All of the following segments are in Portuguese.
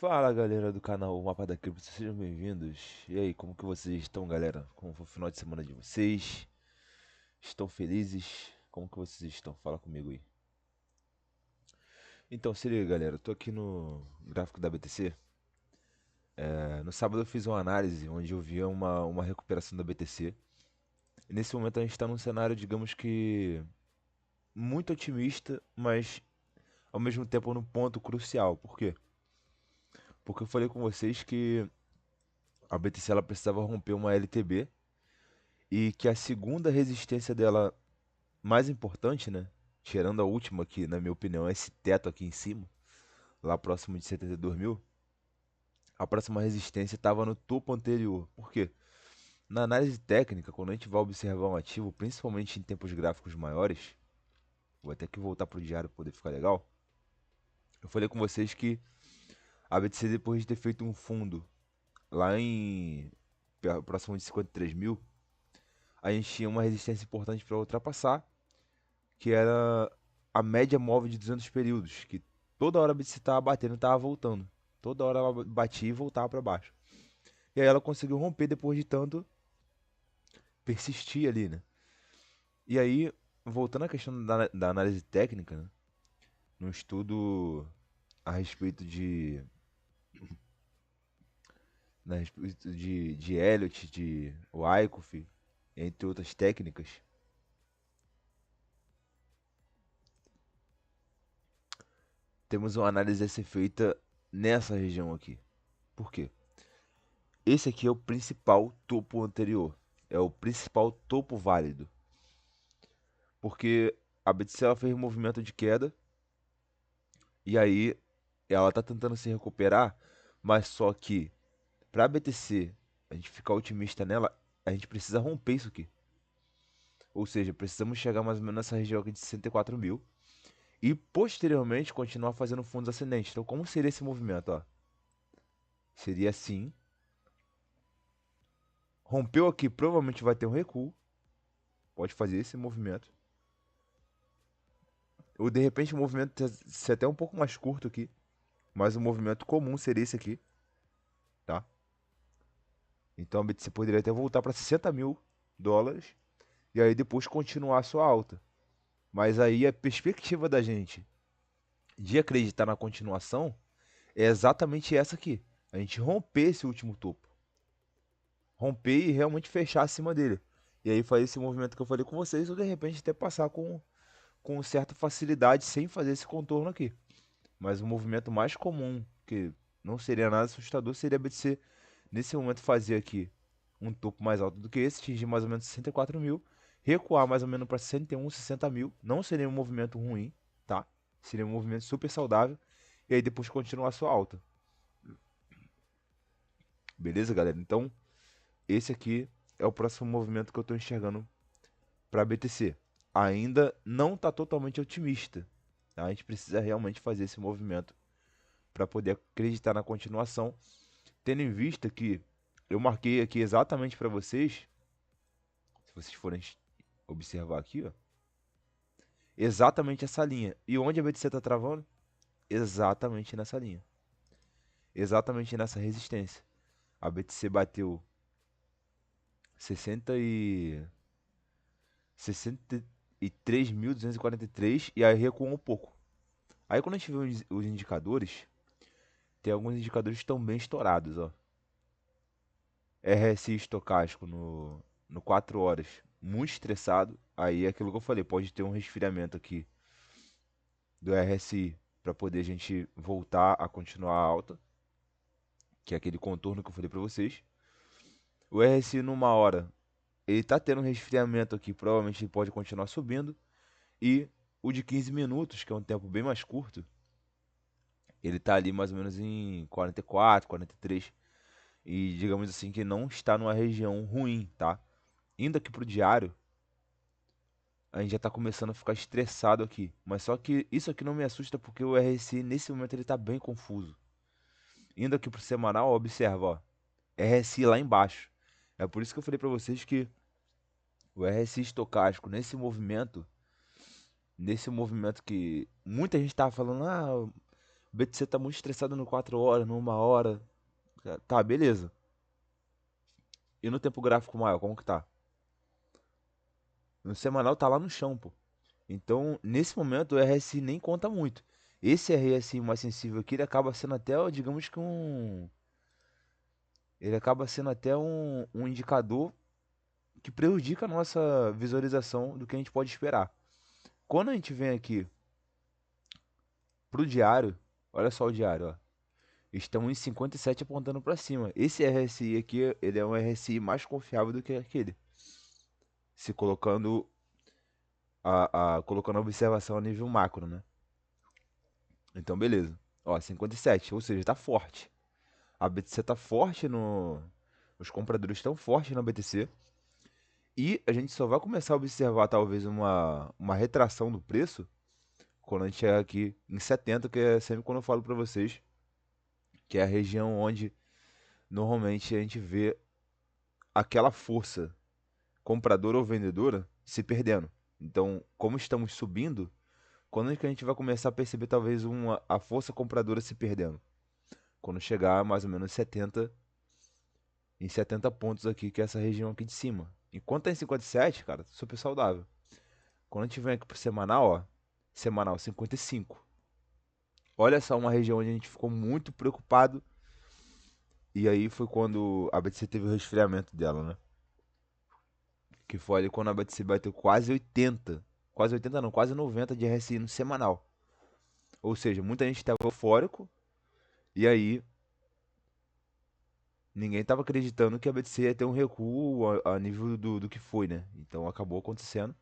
Fala galera do canal Mapa da Cripto, sejam bem-vindos. E aí, como que vocês estão, galera? Como foi o final de semana de vocês? Estão felizes? Como que vocês estão? Fala comigo aí. Então, se liga, galera, eu tô aqui no gráfico da BTC. No sábado eu fiz uma análise onde eu via uma recuperação da BTC. E nesse momento a gente está num cenário, digamos que muito otimista, mas ao mesmo tempo num ponto crucial. Por quê? Porque eu falei com vocês que a BTC ela precisava romper uma LTB e que a segunda resistência dela mais importante, né? Tirando a última, que na minha opinião é esse teto aqui em cima, lá próximo de 72 mil, a próxima resistência estava no topo anterior. Por quê? Na análise técnica, quando a gente vai observar um ativo, principalmente em tempos gráficos maiores, vou até que voltar para o diário para poder ficar legal. Eu falei com vocês que a BTC, depois de ter feito um fundo lá em próximo de 53 mil, a gente tinha uma resistência importante para ultrapassar, que era a média móvel de 200 períodos, que toda hora a BTC estava batendo e estava voltando. Toda hora ela batia e voltava para baixo. E aí ela conseguiu romper depois de tanto persistir ali, né? E aí, voltando à questão da análise técnica, né? Num estudo a respeito de Elliott, de Wyckoff, entre outras técnicas, temos uma análise a ser feita nessa região aqui. Por quê? Esse aqui é o principal topo anterior. É o principal topo válido. Porque a BTC ela fez um movimento de queda e aí ela tá tentando se recuperar, mas só que para a BTC a gente ficar otimista nela, a gente precisa romper isso aqui. Ou seja, precisamos chegar mais ou menos nessa região aqui de 64 mil e posteriormente continuar fazendo fundos ascendentes. Então, como seria esse movimento? Ó? Seria assim: rompeu aqui, provavelmente vai ter um recuo. Pode fazer esse movimento. Ou de repente o movimento ser até um pouco mais curto aqui. Mas o movimento comum seria esse aqui, tá? Então a BTC poderia até voltar para 60 mil dólares e aí depois continuar a sua alta. Mas aí a perspectiva da gente de acreditar na continuação é exatamente essa aqui. A gente romper esse último topo. Romper e realmente fechar acima dele. E aí fazer esse movimento que eu falei com vocês ou de repente até passar com certa facilidade sem fazer esse contorno aqui. Mas o movimento mais comum, que não seria nada assustador, seria a BTC nesse momento fazer aqui um topo mais alto do que esse, atingir mais ou menos 64 mil, recuar mais ou menos para 61, 60 mil. Não seria um movimento ruim, tá? Seria um movimento super saudável. E aí depois continuar a sua alta. Beleza, galera? Então, esse aqui é o próximo movimento que eu estou enxergando para BTC. Ainda não está totalmente otimista, tá? A gente precisa realmente fazer esse movimento para poder acreditar na continuação, tendo em vista que eu marquei aqui exatamente para vocês, se vocês forem observar aqui, ó, exatamente essa linha. E onde a BTC está travando? Exatamente nessa linha. Exatamente nessa resistência. A BTC bateu 60 e 63.243 e aí recuou um pouco. Aí quando a gente vê os indicadores, tem alguns indicadores que estão bem estourados, ó. RSI estocástico no 4 horas, muito estressado. Aí é aquilo que eu falei, pode ter um resfriamento aqui do RSI para poder a gente voltar a continuar alta, que é aquele contorno que eu falei para vocês. O RSI numa hora, ele tá tendo um resfriamento aqui, provavelmente ele pode continuar subindo. E o de 15 minutos, que é um tempo bem mais curto, ele tá ali mais ou menos em 44, 43. E digamos assim que não está numa região ruim, tá? Indo aqui pro diário, a gente já tá começando a ficar estressado aqui. Mas só que isso aqui não me assusta porque o RSI nesse momento ele tá bem confuso. Indo aqui pro semanal, observa, ó. RSI lá embaixo. É por isso que eu falei pra vocês que o RSI estocástico nesse movimento que muita gente tava falando, ah, BTC tá muito estressado no 4 horas, no 1 hora. Tá, beleza. E no tempo gráfico maior, como que tá? No semanal tá lá no chão, pô. Então, nesse momento, o RSI nem conta muito. Esse RSI mais sensível aqui, ele acaba sendo até, digamos que um. Ele acaba sendo até um indicador que prejudica a nossa visualização do que a gente pode esperar. Quando a gente vem aqui pro diário, olha só o diário, ó. Estão em 57 apontando para cima. Esse RSI aqui, ele é um RSI mais confiável do que aquele. Se colocando colocando a observação a nível macro, né? Então, beleza. Ó, 57, ou seja, tá forte. A BTC tá forte no. Os compradores estão fortes na BTC. E a gente só vai começar a observar talvez uma retração do preço quando a gente chegar aqui em 70, que é sempre quando eu falo para vocês, que é a região onde normalmente a gente vê aquela força compradora ou vendedora se perdendo. Então, como estamos subindo, quando é que a gente vai começar a perceber talvez a força compradora se perdendo? Quando chegar mais ou menos 70, em 70 pontos aqui, que é essa região aqui de cima. Enquanto tá em 57, cara, super saudável. Quando a gente vem aqui pro semanal, ó, semanal 55. Olha só uma região onde a gente ficou muito preocupado. E aí foi quando a BTC teve o resfriamento dela, né? Que foi ali quando a BTC bateu quase 80. Quase 80 não, quase 90 de RSI no semanal. Ou seja, muita gente estava eufórico. E aí ninguém estava acreditando que a BTC ia ter um recuo a nível do que foi, né? Então acabou acontecendo.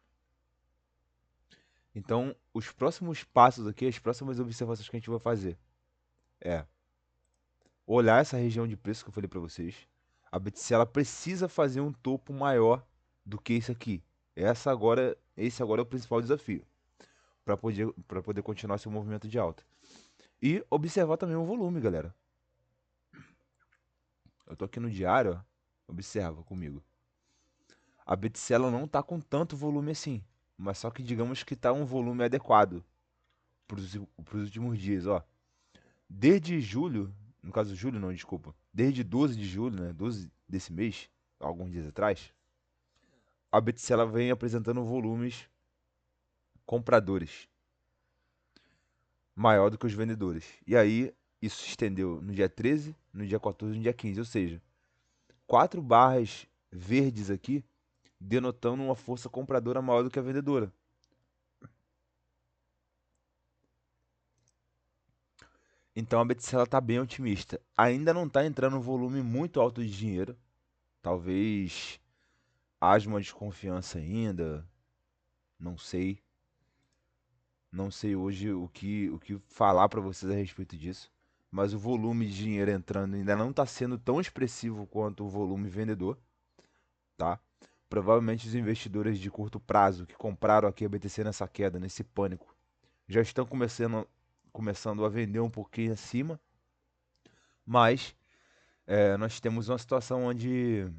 Então, os próximos passos aqui, as próximas observações que a gente vai fazer é olhar essa região de preço que eu falei para vocês. A BTC ela precisa fazer um topo maior do que isso aqui. Esse agora é o principal desafio para poder continuar seu movimento de alta. E observar também o volume, galera. Eu tô aqui no diário, ó, observa comigo. A BTC ela não tá com tanto volume assim, mas só que digamos que tá um volume adequado para os últimos dias, ó. Desde julho, no caso julho não, desculpa, desde 12 de julho, né, 12 desse mês, alguns dias atrás, a BTC ela vem apresentando volumes compradores maior do que os vendedores. E aí isso se estendeu no dia 13, no dia 14 e no dia 15, ou seja, 4 barras verdes aqui denotando uma força compradora maior do que a vendedora. Então a BTC ela tá bem otimista. Ainda não está entrando um volume muito alto de dinheiro. Talvez haja uma desconfiança ainda. Não sei. Não sei hoje o que falar para vocês a respeito disso. Mas o volume de dinheiro entrando ainda não está sendo tão expressivo quanto o volume vendedor, tá? Provavelmente os investidores de curto prazo que compraram aqui a BTC nessa queda, nesse pânico, já estão começando a vender um pouquinho acima. Mas nós temos uma situação onde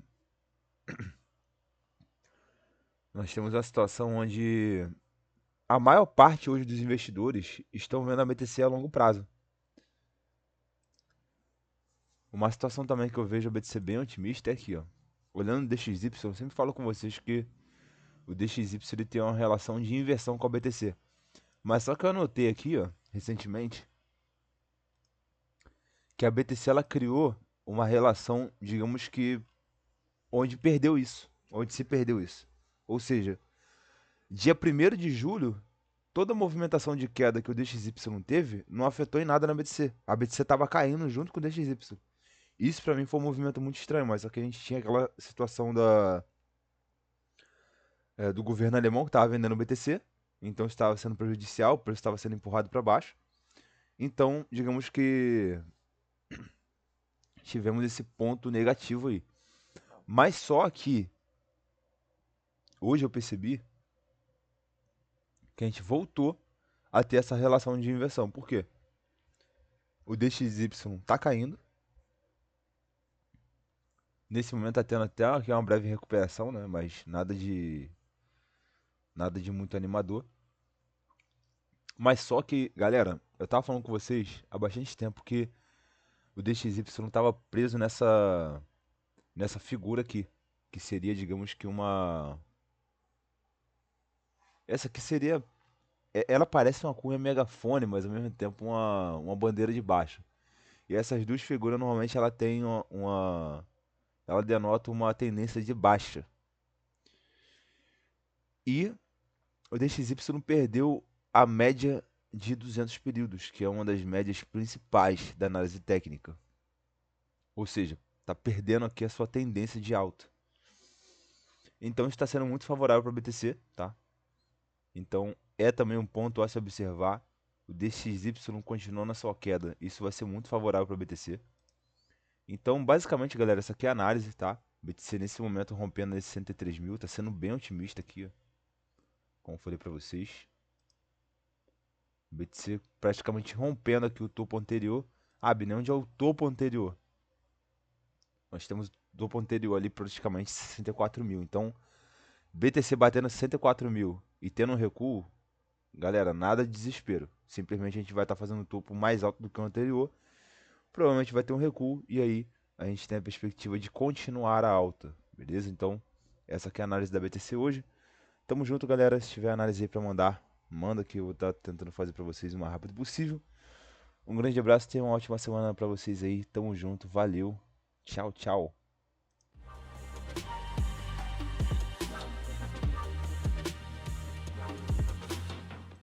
a maior parte hoje dos investidores estão vendo a BTC a longo prazo. Uma situação também que eu vejo a BTC bem otimista é aqui, ó. Olhando o DXY, eu sempre falo com vocês que o DXY ele tem uma relação de inversão com a BTC. Mas só que eu anotei aqui, ó, recentemente, que a BTC ela criou uma relação, digamos que onde se perdeu isso. Ou seja, dia 1º de julho, toda a movimentação de queda que o DXY teve não afetou em nada na BTC. A BTC estava caindo junto com o DXY. Isso pra mim foi um movimento muito estranho, mas só que a gente tinha aquela situação do governo alemão que estava vendendo o BTC, então estava sendo prejudicial, o preço estava sendo empurrado para baixo. Então, digamos que tivemos esse ponto negativo aí. Mas só que hoje eu percebi que a gente voltou a ter essa relação de inversão. Por quê? O DXY está caindo. Nesse momento está tendo até aqui uma breve recuperação, né? Mas nada de muito animador. Mas só que, galera, eu tava falando com vocês há bastante tempo que o DXY tava preso nessa figura aqui, que seria, digamos que uma. Essa aqui seria. Ela parece uma cunha megafone, mas ao mesmo tempo uma bandeira de baixo. E essas duas figuras normalmente ela tem ela denota uma tendência de baixa. E o DXY perdeu a média de 200 períodos, que é uma das médias principais da análise técnica. Ou seja, está perdendo aqui a sua tendência de alta. Então está sendo muito favorável para o BTC, tá? Então é também um ponto a se observar. O DXY continuou na sua queda. Isso vai ser muito favorável para o BTC. Então, basicamente, galera, essa aqui é a análise, tá? BTC nesse momento rompendo esses 103 mil, tá sendo bem otimista aqui, ó, como eu falei para vocês. BTC praticamente rompendo aqui o topo anterior. Ah, Bine, onde é o topo anterior? Nós temos o topo anterior ali praticamente 64 mil. Então, BTC batendo 64 mil e tendo um recuo, galera, nada de desespero. Simplesmente a gente vai estar fazendo um topo mais alto do que o anterior. Provavelmente vai ter um recuo e aí a gente tem a perspectiva de continuar a alta, beleza? Então, essa aqui é a análise da BTC hoje. Tamo junto, galera. Se tiver análise aí pra mandar, manda que eu vou estar tentando fazer pra vocês o mais rápido possível. Um grande abraço, tenha uma ótima semana pra vocês aí. Tamo junto, valeu. Tchau, tchau.